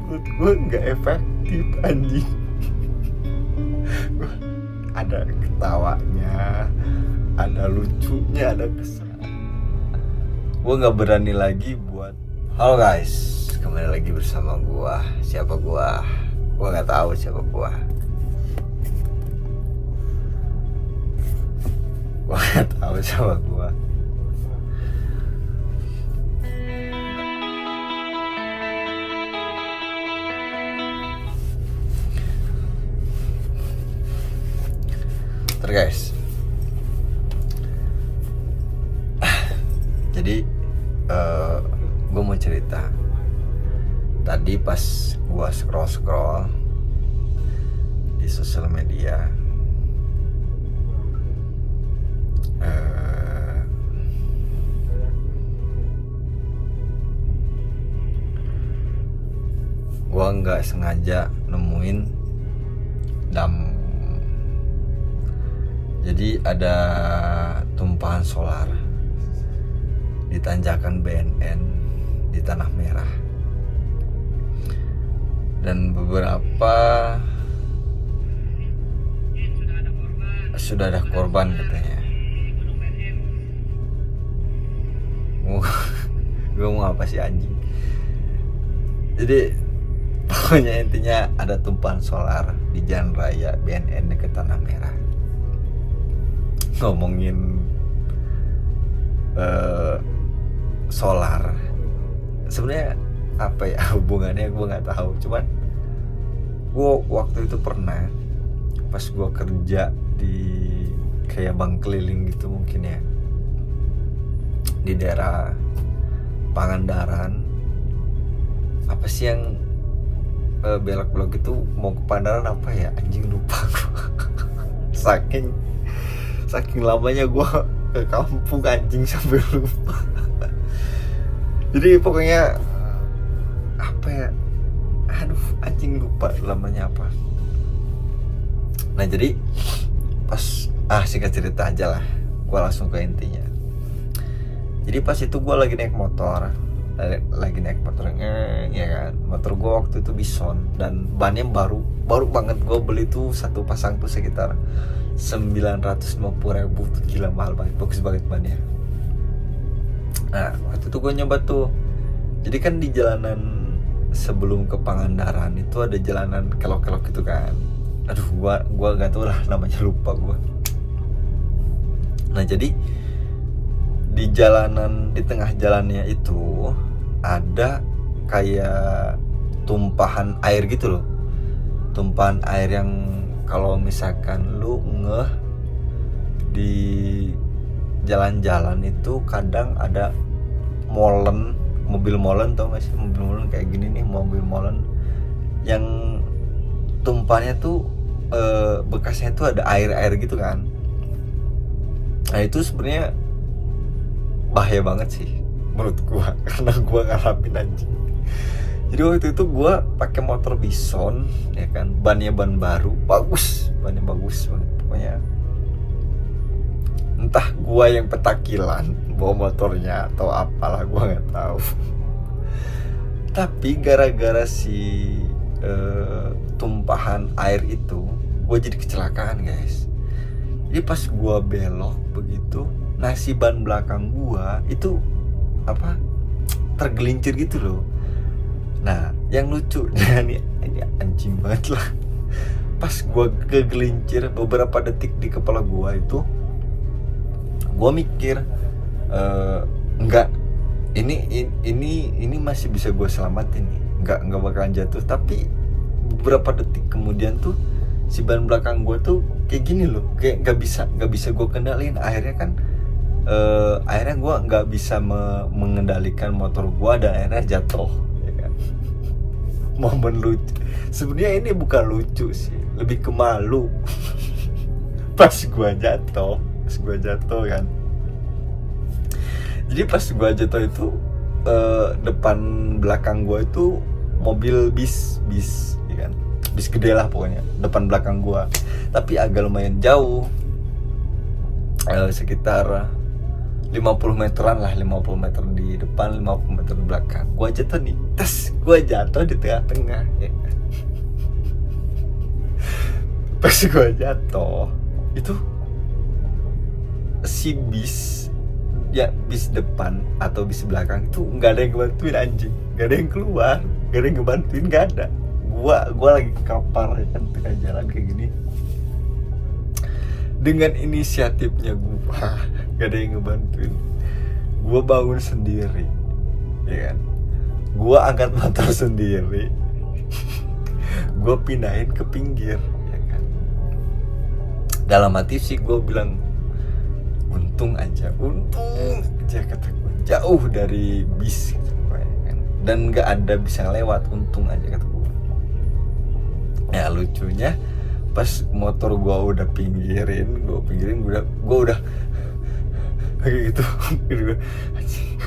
menurut gue nggak efektif anjing. Ada ketawanya, ada lucunya, ada kesel. Gue nggak berani lagi buat. Halo guys, kembali lagi bersama gue. Siapa gue? Gue nggak tahu siapa gue. Gue nggak tahu siapa gue. Guys, jadi gue mau cerita. Tadi pas gue scroll di sosial media, gue nggak sengaja nemuin dam. Jadi ada tumpahan solar di tanjakan BNN di Tanah Merah. Dan beberapa sudah ada korban katanya. Gue mau apa sih anjing? Jadi pokoknya intinya ada tumpahan solar di jalan raya BNN dekat Tanah Merah. Ngomongin solar, sebenarnya apa ya hubungannya gue nggak tahu. Cuman gue waktu itu pernah pas gue kerja di kayak bank keliling gitu mungkin ya, di daerah Pangandaran. Apa sih yang belok-belok itu mau ke Pangandaran apa ya anjing, lupa gue. Saking lamanya gue ke kampung anjing sampai lupa. Jadi pokoknya apa ya, aduh anjing lupa lamanya apa. Nah jadi pas singkat cerita aja lah, gue langsung ke intinya. Jadi pas itu gue lagi naik motor ya kan. Motor gue waktu itu Bison dan bannya baru banget. Gue beli tuh satu pasang tuh sekitar 950.000 tuh, gila mahal banget, bagus banget bannya. Nah waktu itu gue nyoba tuh. Jadi kan di jalanan sebelum ke Pangandaran itu ada jalanan kelok-kelok gitu kan. Aduh gue gak tau lah namanya, lupa gue. Nah jadi di tengah jalannya itu ada kayak tumpahan air gitu loh. Tumpahan air yang kalau misalkan lu ngeh di jalan-jalan itu kadang ada mobil molen, tau gak sih mobil molen kayak gini nih, mobil molen yang tumpahannya tuh bekasnya tuh ada air gitu kan. Nah itu sebenarnya bahaya banget sih menurut gua karena gua ngalamin anjing. Jadi waktu itu gue pakai motor Bison, ya kan, bannya ban baru, bannya bagus banget pokoknya. Entah gue yang petakilan bawa motornya atau apalah, gue nggak tahu. Tapi gara-gara si tumpahan air itu, gue jadi kecelakaan guys. Jadi pas gue belok begitu, si ban belakang gue itu tergelincir gitu loh. Nah, yang lucunya ini anjing banget lah. Pas gue kegelincir beberapa detik di kepala gue itu, gue mikir enggak, ini masih bisa gue selamatin nih, enggak bakalan jatuh. Tapi beberapa detik kemudian tuh si ban belakang gue tuh kayak gini loh, kayak nggak bisa gue kendalin. Akhirnya gue nggak bisa mengendalikan motor gue dan akhirnya jatuh. Momen lucu sebenarnya ini bukan lucu sih, lebih ke malu. pas gua jatuh kan. Jadi pas gua jatuh itu depan belakang gua itu mobil bis ya kan, bis gede lah pokoknya depan belakang gua, tapi agak lumayan jauh, sekitar 50 meteran lah, 50 meter di depan, 50 meter di belakang. Gua jatuh nih, gua jatuh di tengah-tengah ya. Pas gua jatuh itu si bis depan atau bis belakang itu nggak ada yang ngebantuin anjing, nggak ada yang keluar, nggak ada yang ngebantuin, nggak ada. Gua lagi kapar ya kan, tengah jalan kayak gini dengan inisiatifnya gua, gak ada yang ngebantuin. Gua bangun sendiri ya kan, gua angkat motor sendiri, gua pindahin ke pinggir ya kan. Dalam hati sih gua bilang untung aja kata gua, jauh dari bis gitu, ya kan? Dan gak ada bis yang lewat, untung aja kata gua. Ya lucunya pas motor gua udah pinggirin, gua udah kayak gitu, anjing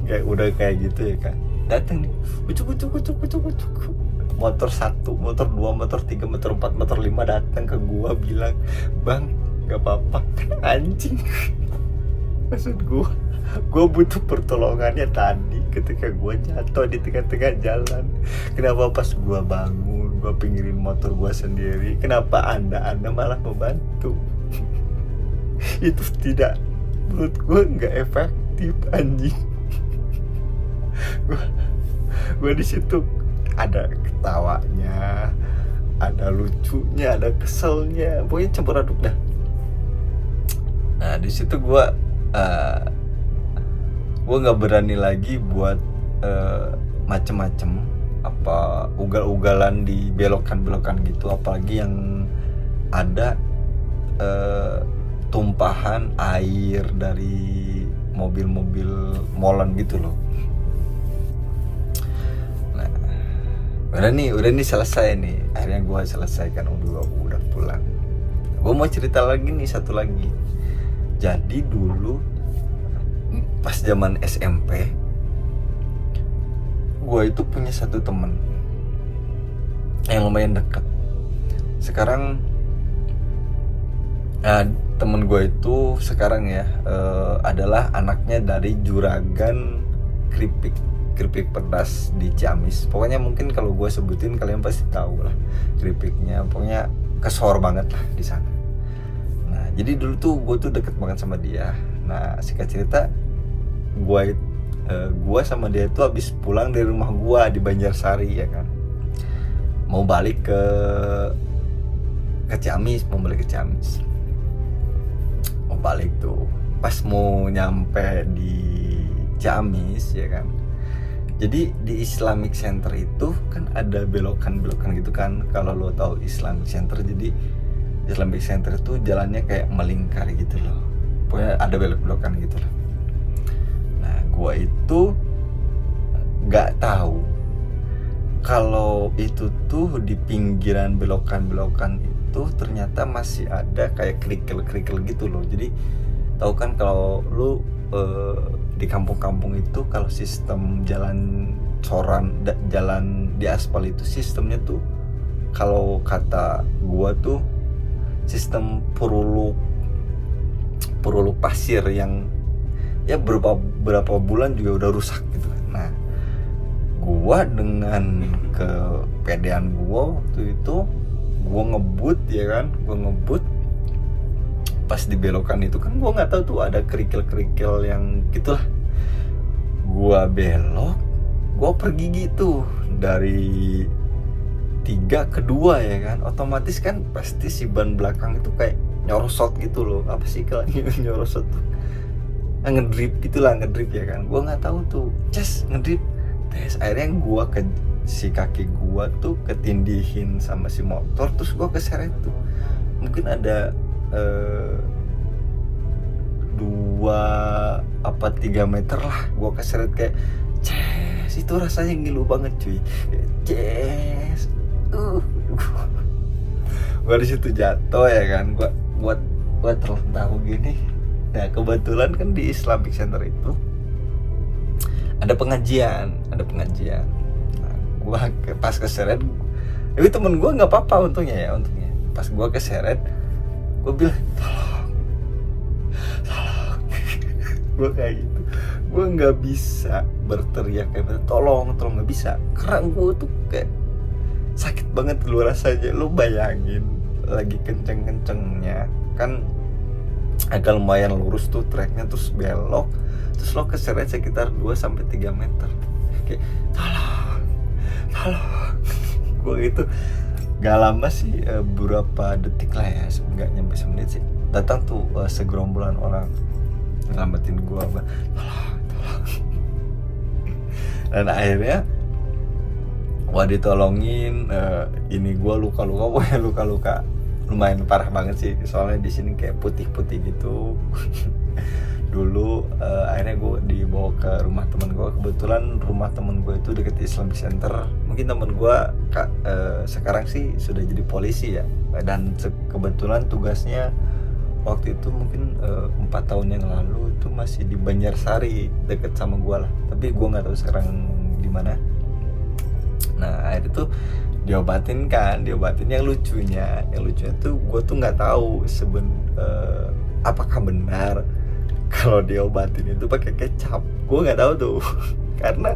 kayak udah kayak gitu ya kan. Datang nih, ucuk, motor 1, motor 2, motor 3, motor 4, motor 5 datang ke gua bilang, "Bang, gak apa-apa." Anjing, maksud gua butuh pertolongannya tadi ketika gua jatuh di tengah-tengah jalan. Kenapa pas gua bangun, gua pinggirin motor gua sendiri, kenapa anda malah membantu? Itu tidak, menurut gua nggak efektif anjing. gua di situ ada ketawanya, ada lucunya, ada keselnya, pokoknya campur aduk dah. Nah di situ gua nggak berani lagi buat macem-macem, apa ugal-ugalan di belokan-belokan gitu, apalagi yang ada tumpahan air dari mobil-mobil molen gitu loh. Nah udah nih selesai nih, akhirnya gue selesaikan, udah pulang. Gue mau cerita lagi nih, satu lagi. Jadi dulu pas zaman SMP, gue itu punya satu temen yang lumayan dekat. Sekarang temen gue itu sekarang ya adalah anaknya dari juragan keripik pedas di Ciamis. Pokoknya mungkin kalau gue sebutin kalian pasti tahu lah keripiknya, pokoknya kesor banget lah di sana. Nah jadi dulu tuh gue tuh deket banget sama dia. Nah singkat cerita, gue sama dia tuh habis pulang dari rumah gue di Banjarsari ya kan, mau balik ke Ciamis, mau balik tuh. Pas mau nyampe di Ciamis ya kan, jadi di Islamic Center itu kan ada belokan-belokan gitu kan. Kalau lo tahu Islamic Center, jadi Islamic Center itu jalannya kayak melingkar gitu loh, pokoknya ada belok-belokan gitu loh. Nah gua itu nggak tahu kalau itu tuh di pinggiran belokan-belokan itu ternyata masih ada kayak kerikil-kerikil gitu loh. Jadi tahu kan kalau lu di kampung-kampung itu kalau sistem jalan jalan di aspal itu sistemnya tuh, kalau kata gua tuh sistem puruluk pasir yang ya berapa bulan juga udah rusak gitu. Nah gua dengan kepedean gua waktu itu, gua ngebut ya kan, pas di belokan itu kan gua nggak tahu tuh ada kerikil yang gitulah. Gua belok, gua pergi gitu dari 3 ke 2 ya kan, otomatis kan pasti si ban belakang itu kayak nyorosot gitu loh. Apa sih kalau nyorosot tuh? Ngedrip ya kan. Gua nggak tahu tuh, ngedrip. Akhirnya gua si kaki gua tuh ketindihin sama si motor, terus gua keseret tuh. Mungkin ada 2-3 meter lah, gua keseret kayak itu rasanya ngilu banget cuy. Gua di situ jatuh ya kan, gua terlentang begini. Nah kebetulan kan di Islamic Center itu ada pengajian. Nah, gua pas keseret, tapi temen gua nggak apa-apa untungnya. Pas gua keseret, gua bilang tolong. Gue kayak gitu, gue nggak bisa berteriak kayak tolong nggak bisa, karena gue tuh kayak sakit banget lu rasanya. Lu bayangin lagi kenceng-kencengnya kan, agak lumayan lurus tuh treknya, terus belok, terus lo keseret sekitar 2-3 meter, kayak tolong gue gitu. Gak lama sih, beberapa detik lah ya, nggak nyampe semenit sih, datang tuh segerombolan orang ngelamatin gue, tolong. Dan akhirnya ditolongin. Ini gue luka-luka, pokoknya luka-luka lumayan parah banget sih, soalnya di sini kayak putih-putih gitu. Dulu akhirnya gue dibawa ke rumah temen gue. Kebetulan rumah temen gue itu deket Islamic Center. Mungkin temen gue sekarang sih sudah jadi polisi ya, dan kebetulan tugasnya waktu itu mungkin 4 tahun yang lalu itu masih di Banjarsari deket sama gue lah, tapi gue nggak tahu sekarang di mana. Nah akhirnya tuh diobatin. Yang lucunya tuh gue tuh nggak tahu apakah benar kalau diobatin itu pakai kecap. Gue nggak tahu tuh karena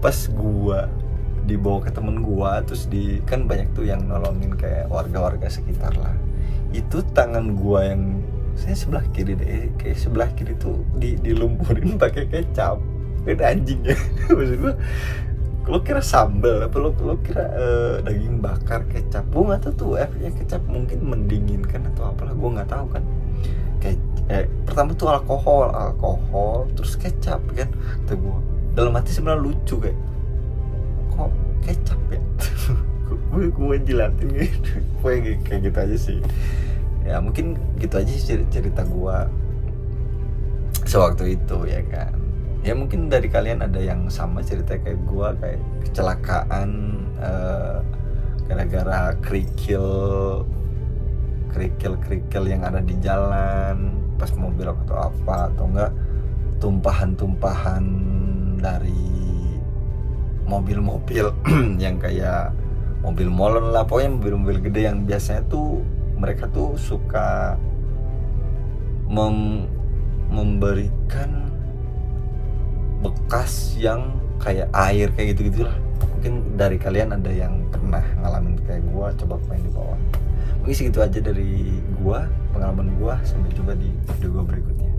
pas gue dibawa ke temen gue, terus kan banyak tuh yang nolongin kayak warga-warga sekitar lah. Itu tangan gue yang saya sebelah kiri deh, kayak sebelah kiri tuh dilumpurin pakai kecap. Kan anjing ya. Maksud gue, lo kira sambal apa lo kira daging bakar kecap? Gue nggak tahu tuh efeknya kecap, mungkin mendinginkan atau apalah, gue nggak tahu kan. Kayak pertama tuh alkohol terus kecap kan, kata gue. Dalam hati sebenarnya lucu, kayak kok kecap ya. gue jilatin gitu. Kayak gitu aja sih ya, mungkin gitu aja sih cerita gue sewaktu itu ya kan. Ya mungkin dari kalian ada yang sama cerita kayak gue, kayak kecelakaan gara-gara kerikil yang ada di jalan pas mau belok atau apa, atau enggak tumpahan dari mobil-mobil yang kayak mobil molen lah, pokoknya mobil-mobil gede yang biasanya tuh mereka tuh suka memberikan bekas yang kayak air kayak gitu-gitu lah. Mungkin dari kalian ada yang pernah ngalamin kayak gua, coba komen di bawah. Mungkin segitu aja dari gua, pengalaman gua. Sampai jumpa di video gua berikutnya.